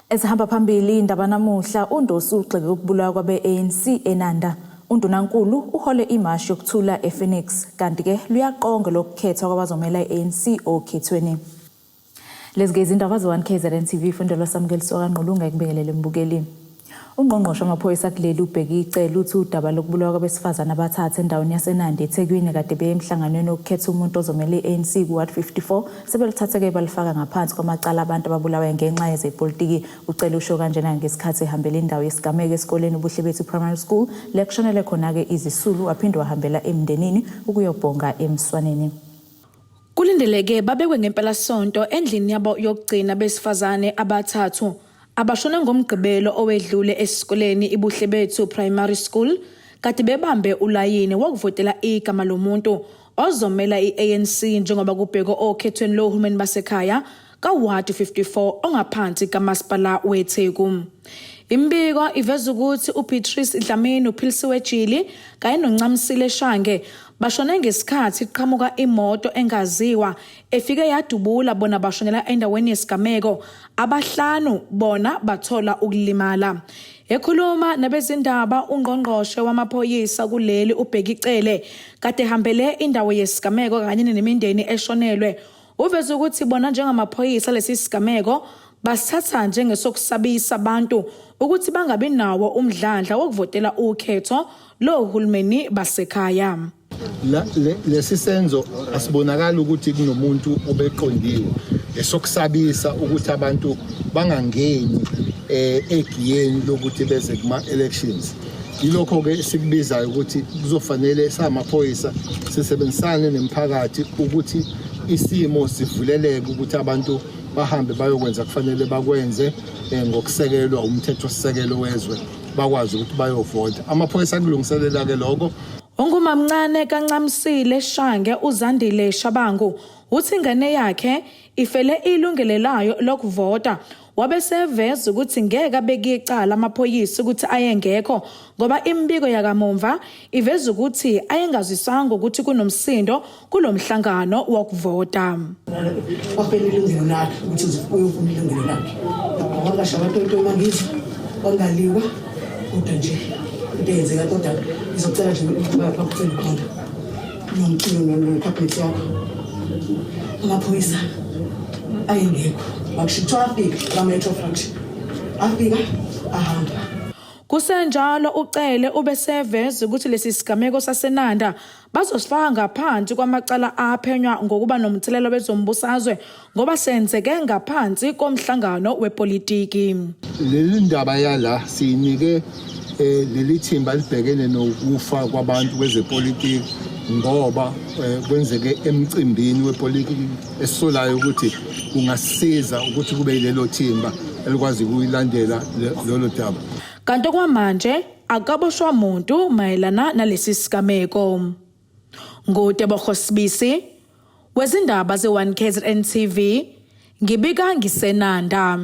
Esihamba phambili indaba namuhla Undosi ugxeke ukubulawa kwabe-ANC Enanda. Undunankulu Uhole Imashi yokuthula ePhoenix kanti ke luyaqonga lokukhethwa kwabazomela i-ANC okhethweni. Lezi izindaba ze-1KZNTV fundelo samukeliso kanqulunga ekubingelele mbukeli. Ungqongqoshe wamaphoyisa kuleli ubheki icela uthi udaba lokubulawa kwabesifazana abathathu endaweni yaseNanda eThekwini kade beye emhlanganweni wokukhetha umuntu ozomela i-ANC ku-Ward 54 sebelithatheke balifaka ngaphansi kwamacala abantu ababulawa ngenxa yezepolitiki. Ucela usho kanjena ngesikhathi ehambela indawo yesigameko esikoleni ubuhle bethu primary school lekushonele khona-ke izisulu waphinde wahambela emndenini ukuyobhonga emswaneni. Kulindeleke babekwe ngempela sonto endlini yabo yokugcina besifazane abathathu abashona ngomgqibelo owedlule esikoleni ibuhle bethu primary school kade bebambe ulayini wokuvotela igama lomuntu ozomela i-ANC njengoba kubhekwa okhethweni lohulumeni basekhaya ka-Ward 54 ongaphansi kamasipala weTheku. Imbiko iveza ukuthi uPetrice Dlamini uPhilisiwe Jili kanye noNcamisile Shange bashone ngesikhathi iqhamuka imoto engaziwa efike yadubula bona bashonela endaweni yesigameko abahlanu bona bathola ukulimala. Ekhuluma nabezindaba ungqongqoshe wamaphoyisa kuleli ubheki icele kade hambele indawo yesigameko kanye nemindeni eshonelwe uveza ukuthi bona njengamaphoyisa lesi sigameko basithatha njengesokusabisa abantu ukuthi bangabi nawo umdlandla wokuvotela ukhetho lohulumeni basekhaya. Lesi senzo asibonakala ukuthi kunomuntu obeqondiwe esokusabisa ukuthi abantu bangangeni egiyeni lokuthi beze kuma-elections. Yilokho ke sikubizayo ukuthi kuzofanele samaphoyisa sisebenzisane nemphakathi ukuthi isimo sivuleleke ukuthi abantu bahambe bayokwenza kufanele bakwenze ngokusekelwa umthethosisekelo wezwe bakwazi ukuthi bayovota. Amaphoyisa kulungiselela ke lokho. Ongumamncane kaNcamisile Shange uZandile Shabangu uthi ingane yakhe ifele ilungelelayo lokuvota wabeseveza ukuthi ngeke abeke icala amaphoyisa ukuthi ayengekho ngoba imbiko yakamumva iveza ukuthi ayengazisanga ukuthi kunomsindo kulomhlangano wokuvota. Wafele ilungelo lakhe ukuthi uyofuna ilungelo lakhe. Wakashabato into mangizi ongaliwa kodwa nje ndenzeka kodwa izocela nje ukuba bakuthini khona nomcino nocabinet yakho amaphoyisa ayengekho bakushitha afika bametro fraction afika ahamba. Kusenjalo ucele ubeseveza ukuthi lesi sigameko saseNanda bazosifaka ngaphansi kwamacala aphenywa ngokuba nomthelelo bezombusazwe ngoba senzeke ngaphansi komhlangano wepolitiki. Leli ndaba yala sinike leli thimba libhekene nokufa kwabantu kwezepolitiki ngoba kwenzeke emcimbini wepolitiki esolayo ukuthi kungasiza ukuthi kube lelo thimba elikwazi ukuyilandela lolo daba. Kanti kwamanje akaboshwa umuntu mayelana nalesi sigameko. Ngotebogo Sibisi wezindaba ze1KZNTV ngibika ngisenanda.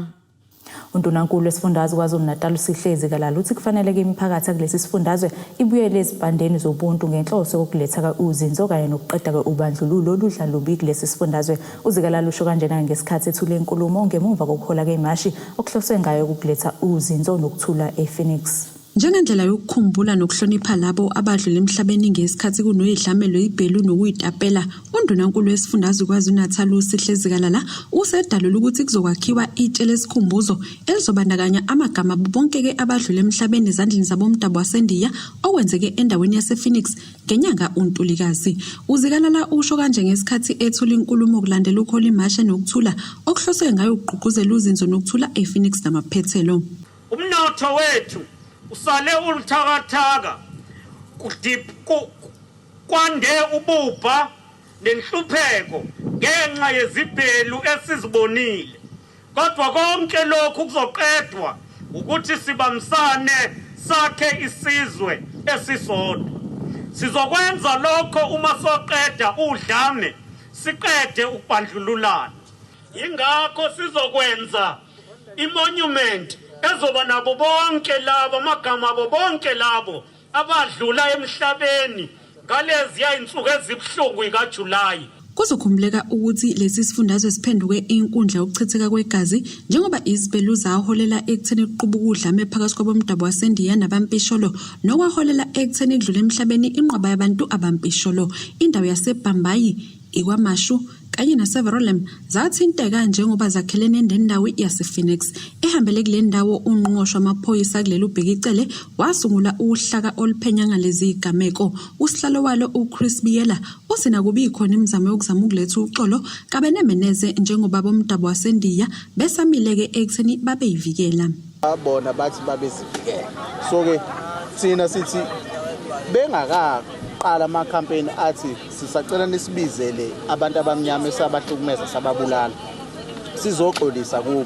Undunankulu wesifundazwe KwaZulu-Natal Uzikalala uthi kufanele ke imiphakathi kulesi sifundazwe ibuyele ezibandeni zobuntu ngenhloso yokuletha uzinzo kanye nokuqeda ubandlululo oludla lubi kulesi sifundazwe. Uzikalala usho kanjena ngesikhathi ethule inkulumo ngemuva kokuhola kweImashi okuhloswe ngayo ukuletha uzinzo nokuthula ePhoenix. Njengendlela yokukhumbula nokuhlonipha labo abadlule emhlabeni ngesikhathi kunoyidlamelo ibhelu nokuyitapela, undunankulu wesifundazwe KwaZulu-Natal Uzikalala usedalula ukuthi kuzokwakhiwa itshe lesikhumbuzo elizobandakanya amagama bonke abadlule emhlabeni ezandleni zabomdabu waseNdiya okwenzeke endaweni yasePhoenix ngenyanga uNtulikazi. Uzikalala usho kanje ngesikhathi ethula inkulumo kulandela ukholo Imashi nokuthula okuhloswe ngayo ukugqugquzela uzinzo nokuthula ePhoenix namaphethelo. Umnotho wethu usale ulithakathaka kwande ububha nenhlupheko ngenxa yezibhelu esizibonile. Kodwa konke lokhu kuzoqedwa ukuthi sibamsane sakhe isizwe esisodwa. Sizokwenza lokho uma soqeda udlame siqede ukubandlululana. Ingakho sizokwenza imonument ezoba nabo bonke labo amagama abo bonke labo abadlula emhlabeni ngalezi insuku ezibuhlungu ikaJulayi. Kuzokhumbuleka ukuthi lesi sifundazwe siphenduke inkundla yokuchitheka kwegazi njengoba izibhelu zaholela ekutheni kuqubuka udlame phakathi kwabomdabu waseNdiya nabampisholo nokwaholela ekutheni kudlule emhlabeni inqwaba yabantu abampisholo. Indawo yaseBambayi, iKwaMashu kanye naseVerolem zathinteka njengoba zakhelene nendawo yasePhoenix. Ehambele kule ndawo ungqongqoshe wamaphoyisa kuleli ubhekicele wasungula uhlaka oluphenya ngalezi igameko. Usihlalo walo uChris Biyela usinakubi khona imizamo yokuzama ukuletha uxolo kabe nemeneze njengoba bomdabu waseNdiya besamileke ekutheni babeyivikela. Bona bathi babezivikela. So ke sina sithi bengakaqala ama campaign athi sisacela nisibizele abantu abamnyama esabahlukumeza sababulala. Sizoxolisa kubo.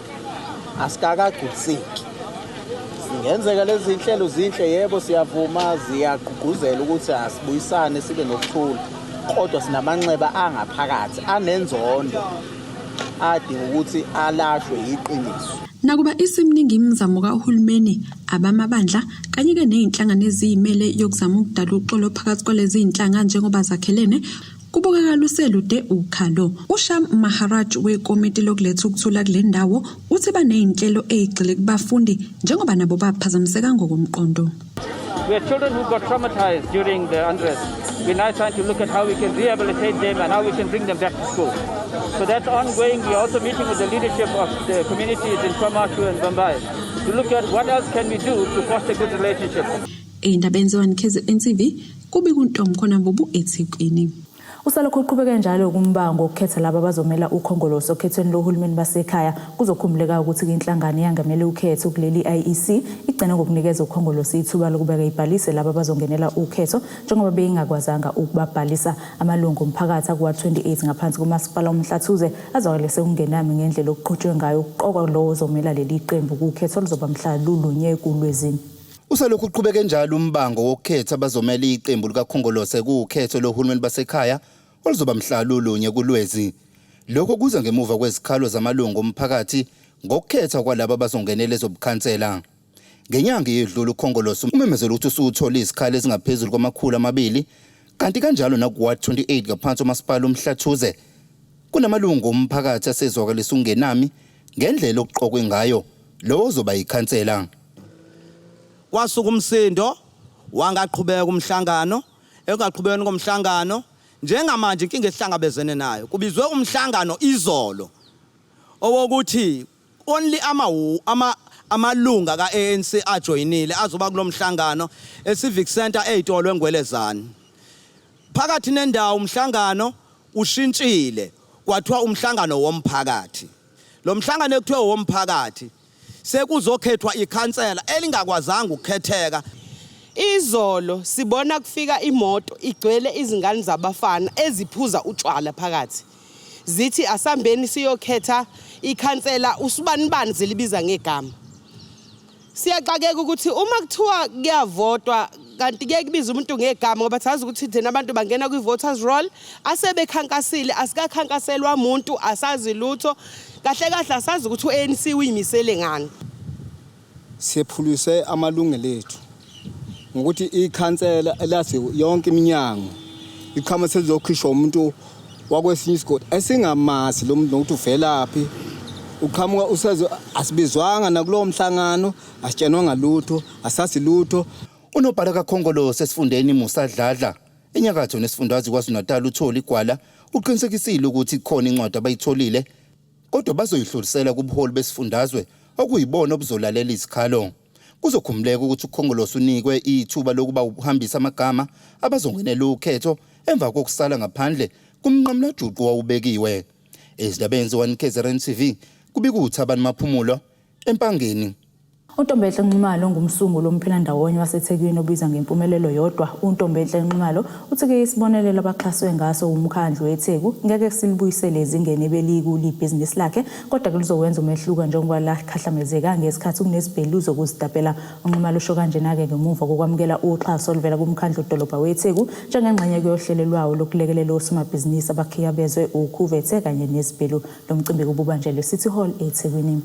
Asikakagcusiki. Singenzeka lezi inhlelo zinhle yebo siyavuma ziyaqhugquzela ukuthi asibuyisane sibe nokuthula. Kodwa sinamanxeba angaphakathi anenzondo adinga ukuthi alashwe iqiniso. Nakuba isimningi imizamo kahulumeni abamabandla kanye ke nezinhlangano eziyimele yokuzama ukudala uxolo phakathi kwalezi inhlanga njengoba zakhelene kubukeka luselude ukhalo. uSham Maharaj wekomiti lokuletha ukuthula kule ndawo uthi banezinhlelo ezigxile kubafundi njengoba nabo baphazamiseka ngokomqondo. We have children who got traumatized during the unrest. We're now trying to look at how we can rehabilitate them and how we can bring them back to school. So that's ongoing. We're also meeting with the leadership of the communities in Kwamashu and Bombay to look at what else can we do to foster good relationships. Indaba yenziwa 1KZNTV kubi kuntombi khona bobu eThekwini. Usalokhu uqhubeka njalo kumbango ukukhetha laba abazomela ukhongolose okhethweni lohulumeni basekhaya. Kuzokhumuleka ukuthi inhlangano yangamele ukhetho kuleli IEC igcina ngokunikeza ukhongolose ithuba lokubeka ibhalise laba abazongenela ukhetho njengoba beyingakwazanga ukubabhalisa amalungu omphakathi akuwa 28 ngaphansi komasipala omhlathuze azokwalese ungenami ngendlela okuqhutshwe ngayo ukuqokwa lowo ozomela leli qembu ukhetho lizoba mhla lulunye kuLwezini. Usalokhu uqhubeka njalo umbango wokukhetha abazomela iqembu likakhongolose ukhetho lohulumeni basekhaya oluzoba mhla lulunye kuLwezi. Lokho kuza ngemuva kwezikhalo zamalungu omphakathi ngokukhetha kwalabo abazongenela ezobukhansela. Ngenyanga yedlula ukhongolose umemezela ukuthi usuthola izikhalo ezingaphezulu kwama200 kanti kanjalo nakuward 28 ngaphansi komasipala omhlathuze kunamalungu omphakathi asezwakalisa ungenami ngendlela okuqokwe ngayo lowo ozoba yikhansela. Kwasuka umsindo wangaqhubeka umhlangano engaqhubekeni komhlangano njengamanje inkinga esihlangabezene nayo kubizwe umhlangano izolo owokuthi only amalunga kaANC ajoyinile azoba kulomhlangano eCivic Center eYitolo eNgwelezane. Phakathi nendawo umhlangano ushintshile kwathiwa umhlangano womphakathi. Lo mhlangano ekuthiwa womphakathi sekuzokhethwa ikhansela elingakwazanga ukukhetheka. Izolo sibona kufika imoto igcwele izingane zabafana eziphuza utshwala phakathi. Zithi asambeni siyokhetha ikhansela usibanibani zelibiza ngegama. Siyaxakeka ukuthi uma kuthiwa kuyavotwa kanti ke kubiza umuntu ngegama ngoba sazi ukuthi thina abantu bangena kwi-voters roll asebekhankasile asikakhankaselwa umuntu asazi lutho kahle kahle asazi ukuthi uANC uyimisele ngani. Siphulise amalungelo ethu ngokuthi ikhansela elasi yonke iminyango iqhama sezokhishwa umuntu wakwesinye isigodi esingamazi lo muntu nokuthi uvelaphi uqhamuka usazo asibizwanga nakulo mhlangano asitshenwa ngalutho asazi lutho. Unobhala kakhongolose esifundeni Musadladla enyakatho nesifundazwe kwaZulu-Natal uTholi Gwala uqinisekisile ukuthi khona incwadi abayitholile kodwa bazoyihlulisela kubuholi besifundazwe okuyibona obuzolalela izikhalo. Kuzokhumuleka ukuthi ukhongolose unikwe ithuba lokuba uhambisa amagama abazongenela ukhetho emva kokusala ngaphandle kumnqamla juqu wawubekiwe. Ezindabeni ze1KZNTV kubika uThabani Maphumulo eMpangeni. uNtombehle Nxumalo ngumsunguli womphilandawonye waseThekwini obiza ngempumelelo yodwa. uNtombehle Nxumalo uthi-ke isibonelelo abaxhaswe ngaso umkhandlu weTheku ngeke silibuyisele ezingeni ebelikulo ibhizinisi lakhe kodwa ke lizowenza umehluko njengoba lakhahlamezeka ngesikhathi kunesibhelu zokuzidapela. uNxumalo usho kanjena-ke ngemuva kokwamukela uxhaso oluvela kumkhandlu dolobha weTheku njengengxenye yohlelo lwawo lokulekelela osomabhizinisi abakhiyabezwe ukhuvethe kanye nesibhelu. Lo mcimbi kububanjelwe eCity Hall eThekwini.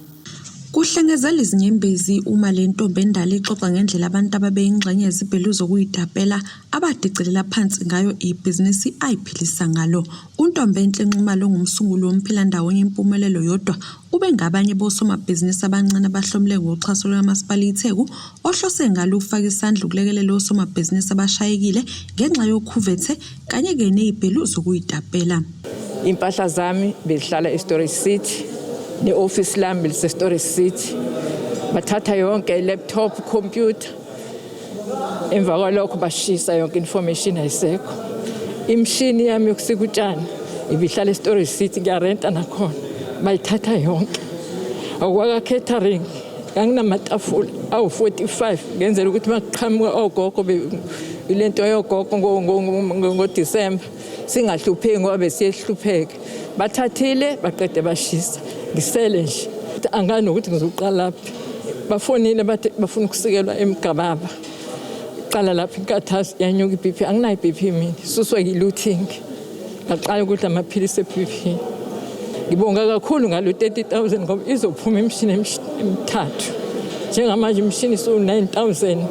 Kuhlengezela izinyembezi uma le ntombi endala ixoxa ngendlela abantu ababeyingxenye yezibhelu zokuyidapela abadicelela phansi ngayo ibhizinisi ayiphilisa ngalo. Untombi enhle Nxumalo ngumsunguli womphilandawonye impumelelo yodwa ube ngabanye bosomabhizinisi abancane abahlomule ngoxhaso lwamasipala iTheku ohlose ngalo ukufaka isandla ukulekelela osomabhizinisi abashayekile ngenxa yokhuvethe kanye-ke nezibhelu zokuyidapela. Impahla zami bezihlala e-storage city, ne-office lami lise-storage city. Bathatha yonke i-laptop, computer. Emva kwalokho bashisa yonke information ayisekho. Imshini yami yokusika utshani ibihlala e-storage city, ngiyarenta nakhona. Bayithatha yonke. Okwaka catering nganginamatafula awu-45 ngenzela ukuthi maqhamuka ogogo ilento yogogo ngoDisemba singahlupheki ngoba besiyehlupheka. Bathathile baqede bashisa. Ngisele nje angani ukuthi ngizoqala lapha. Bafonile bathi bafuna ukusikelwa eMgababa. Qala lapha inkathazi yanyuka iBP, anginayo iBP mina. Suswa yi-looting. Ngaqala ukudla amaphilisi eBP. Ngibonga kakhulu ngalo 30,000 ngoba izophuma imishini emithathu. Njengamanje imishini su-9,000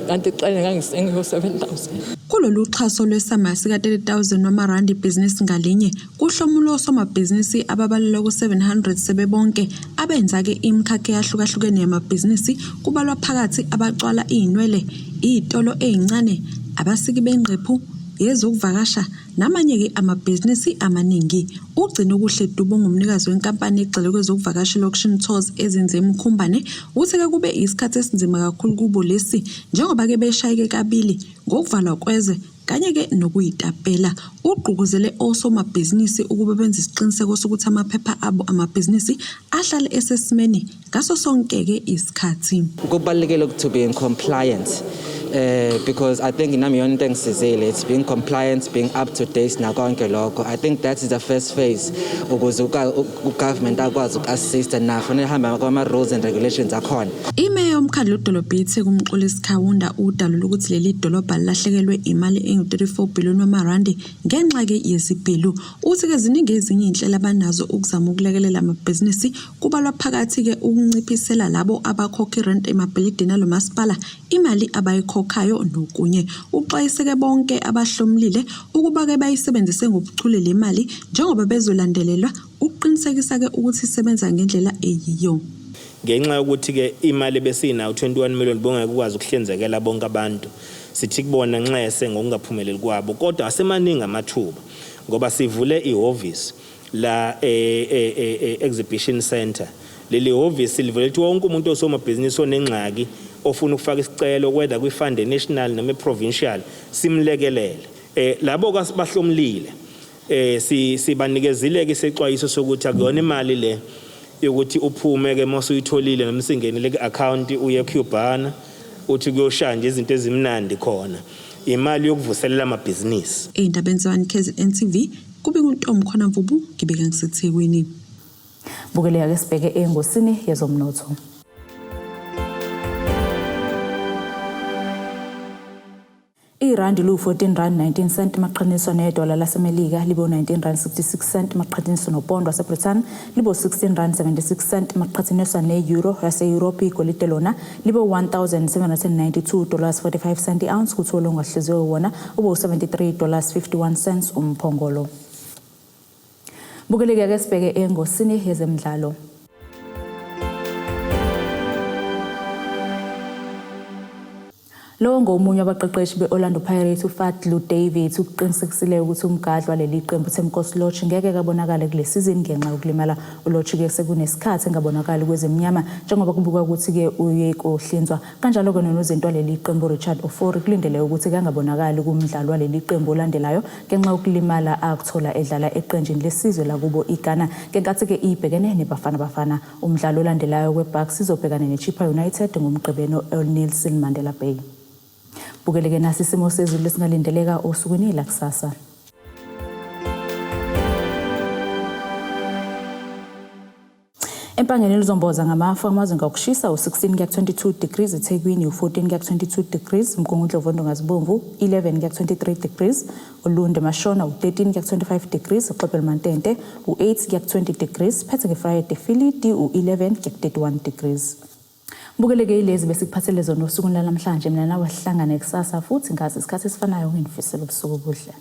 kanti qale ngangisengiyo 7,000. Kulolu xhaso lwesamasi ka-30,000 wamarandi ibhizinisi ngalinye kuhlomulo osomabhizinisi ababalelwa ku-700 sebebonke abenza-ke imikhakha eyahlukahlukene yamabhizinisi kubalwa phakathi abacwala iy'nwele, iy'tolo ey'ncane, abasiki bengqephu, ezokuvakasha namanye-ke amabhizinisi amaningi. Ugcina okuhle Dubo ngumnikazi wenkampani egxile kwezokuvakasha i-auction tours ezinze eMkhumbane uthi-ke kube isikhathi esinzima kakhulu kubo lesi njengoba-ke beshayeke kabili ngokuvalwa kwezwe kanye-ke nokuyitapela. Ugqugquzele osomabhizinisi ukuba benze isiqiniseko sokuthi amaphepha abo amabhizinisi ahlale esesimeni ngaso sonke-ke isikhathi. Kubalulekile to be in compliance. Because I think it's being compliant, being up to date nakonke. I think that is the first phase ukuze government akwazi uku-assist nafanele hamba kwama-rules and regulations akhona. Imeya yomkhandlu udolobha iTheku uMxolisi Khawunda udalula ukuthi leli dolobha lilahlekelwe imali engu-34 billion wamarandi ngenxa-ke yezibhelu. Uthi-ke ziningi ezinye iy'nhlelo abanazo ukuzama ukulekelela amabhizinisi kubalwa phakathi-ke ukunciphisela labo abakhokha irent emabhilidini alo masipala imali abayikhokhayo nokunye. Uxwayise-ke bonke abahlomlile ukuba-ke bayisebenzise ngobuchule le mali njengoba bezolandelelwa ukuqinisekisa-ke ukuthi isebenza ngendlela eyiyo. Ngenxa yokuthi-ke imali besinayo 21 million bongeke ukwazi ukuhlinzekela bonke abantu. Sithi kubona nxese ngokungaphumeleli kwabo kodwa asemaningi amathuba ngoba sivule ihhovisi la exhibition center. Leli hhovisi livulelwe wonke umuntu osomabhizinisi onengxaki ofuna ukufaka isicelo whether kwi-fund national noma provincial simlekelele. Labo bahlomlile sibanikezile ke isexwayiso sokuthi akuyona imali le yokuthi uphume ke mase uyitholile noma singenele ku-account uye Cubana uthi kuyoshanja izinto ezimnandi khona. Imali yokuvuselela amabhizinisi. Ey'ndabeni ze-1KZNTV kube nguNtombi khona Mvubu ngibeka ngiseThekwini. Bukeleka-ke sibheke engosini yezomnotho. Irandi lu-14.19 maqhathaniswa nedola laseMelika libo 19.66 maqhathaniswa nopondo waseBrithani libo 16.76 maqhathaniswa ne-euro yase-Europe. Igolide lona libo $1,792.45 i-ounce kuthole ongahliziwe wona ubo $73.51 umphongolo. Bukeleka-ke sibheke engosini yezemidlalo. Lo ngomunye wabaqeqeshi be-Orlando Pirates uFadlu David uqinisekisile ukuthi umgadli leli qembu uThemkosi Lorch ngeke kabonakale kule season ngenxa yokulimala. uLorch-ke sekunesikhathi engabonakali kwezemnyama njengoba kubukwa ukuthi-ke uye kohlinzwa. Kanjalo-ke nonozinto leli qembu Richard Ofori kulindele ukuthi kangabonakali kumdlalo waleli qembu olandelayo ngenxa yokulimala akuthola edlala eqenjini lesizwe lakubo iGhana. Ngenkathi-ke ibhekene nebafana umdlalo olandelayo weBucks izobhekana neChippa United ngomgqibelo eNelson Mandela Bay. Bukeleke nasi isimo sezulu lesingalindeleka osukwini lakusasa. Empangeni lizomboza ngamafu amazinga okushisa u16 kuya 22 degrees, eThekwini u14 kuya 22 degrees, Mgungundlovu Ndongazibomvu 11 kuya 23 degrees, uLunde Mashona u13 kuya 25 degrees, uXoxelmantente u8 kuya 20 degrees, Phetheke Friday Philidi u11 kuya 31 degrees. Bukeleke ilezi besikuphathele zona usuku namhlanje, mina nawe sihlangane kusasa futhi ngazi isikhathi esifanayo ngifisela ubusuku obuhle.